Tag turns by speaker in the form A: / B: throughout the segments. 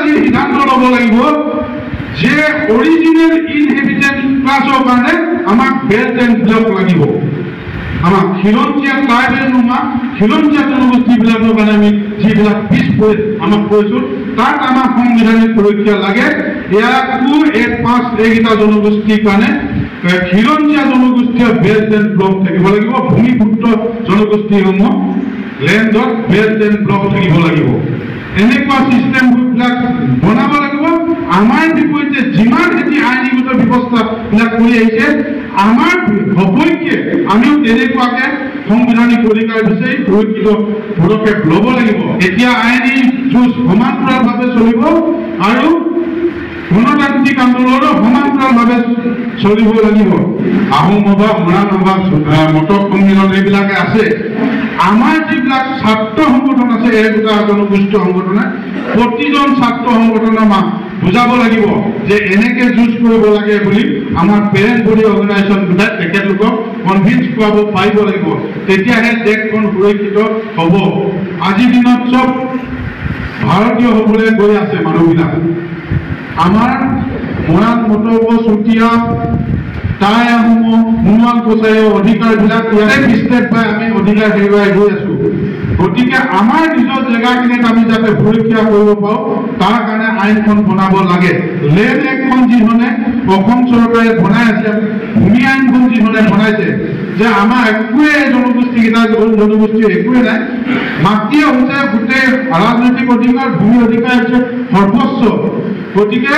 A: আজি সিদ্ধান্ত ল'ব লাগিব যে অৰিজিনেল ইনহেবিটেড ক্লাছৰ কাৰণে আমাক বেল্ট এণ্ড ব্লক লাগিব। আমাক খিলঞ্জীয়া ট্ৰাইবেল নোহোৱা খিলঞ্জীয়া জনগোষ্ঠীবিলাকৰ কাৰণে আমি যিবিলাক পিছ পৰি আমাক কৈছোঁ তাত আমাক সাংবিধানিক সুৰক্ষা লাগে। ইয়াকো 1-5 এইকেইটা জনগোষ্ঠীৰ কাৰণে খিলঞ্জীয়া জনগোষ্ঠীয় বেল্ট এণ্ড ব্লক থাকিব লাগিব। ভূমিপুত্ৰ জনগোষ্ঠীসমূহ লেণ্ডত বেল্ট এণ্ড ব্লক থাকিব লাগিব। এনেকুৱা চিষ্টেমবিলাক বনাব লাগিব। আমাৰ বিপৰীতে যিমান এটি আইনীগত ব্যৱস্থাবিলাক কৰি আহিছে আমাৰ সপক্ষে আমিও তেনেকুৱাকে সাংবিধানিক অধিকাৰ বিচাৰি সুৰক্ষিত পদক্ষেপ ল'ব লাগিব। এতিয়া আইনী যুঁজ সমান্তৰালভাৱে চলিব আৰু গণতান্ত্ৰিক আন্দোলনো সমান্তৰালভাৱে চলিব লাগিব। আহোম সভা, মৰাণ সভা, মটক সন্মিলন এইবিলাকে আছে। আমাৰ যিবিলাক ছাত্ৰ সংগঠন আছে একোটা জনগোষ্ঠীয় সংগঠনে প্ৰতিজন ছাত্ৰ সংগঠনৰ বুজাব লাগিব যে এনেকে যুঁজ কৰিব লাগে বুলি। আমাৰ পেৰেণ্ট বডি অৰ্গেনাইজেশ্যনবিলাক তেখেতলোকক কনভিন্স কৰাব পাৰিব লাগিব। তেতিয়াহে দেশখন সুৰক্ষিত হ'ব। আজিৰ দিনত চব ভাৰতীয় হ'বলৈ গৈ আছে মানুহবিলাক। আমাৰ মৰাণ, মটক, চুতীয়া, টাই আহোম, সোণোৱাল কছাৰীৰ অধিকাৰবিলাক ইয়াতে বিস্তাৰ পাই আমি অধিকাৰ হেৰুৱাই গৈ আছোঁ। গতিকে আমাৰ নিজৰ জেগাখিনিত আমি যাতে সুৰক্ষা কৰিব পাৰোঁ তাৰ কাৰণে আইনখন বনাব লাগে। লেণ্ড এক্টখন যিখনে অসম চৰকাৰে বনাই আছে, ভূমি আইনখন যিখনে বনাইছে যে আমাৰ একোৱে জনগোষ্ঠীকেইটা জনগোষ্ঠী একোৱে নাই। মাটিয়ে হৈছে গোটেই ৰাজনৈতিক অধিকাৰ, ভূমি অধিকাৰ হৈছে সৰ্বোচ্চ। গতিকে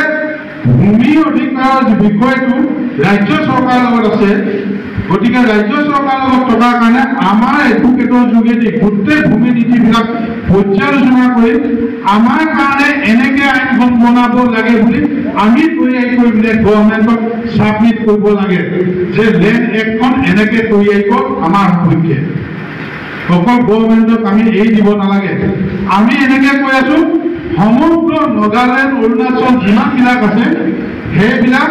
A: ভূমি অধিকাৰৰ বিষয়টো ৰাজ্য চৰকাৰৰ লগত আছে। গতিকে ৰাজ্য চৰকাৰৰ লগত থকাৰ কাৰণে আমাৰ এডভোকেটৰ যোগেদি গোটেই ভূমি নীতিবিলাক পৰ্যালোচনা কৰি আমাৰ কাৰণে এনেকৈ আইনখন বনাব লাগে বুলি আমি তৈয়াৰী কৰি পিনে গভৰ্ণমেণ্টক ছাবমিট কৰিব লাগে যে লেণ্ড এক্টখন এনেকৈ তৈয়াৰী কৰক আমাৰ সপক্ষে। অকল গভৰ্ণমেণ্টক আমি এৰি দিব নালাগে। আমি এনেকৈ কৈ আছোঁ সমগ্ৰ নাগালেণ্ড, অৰুণাচল যিমানবিলাক আছে সেইবিলাক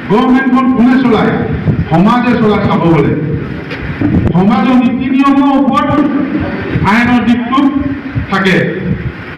A: গভৰ্ণমেণ্টখন কোনে চলায়? সমাজে চলাই চাব গ'লে সমাজৰ নীতি নিয়মৰ ওপৰত আইনৰ দিশটো থাকে।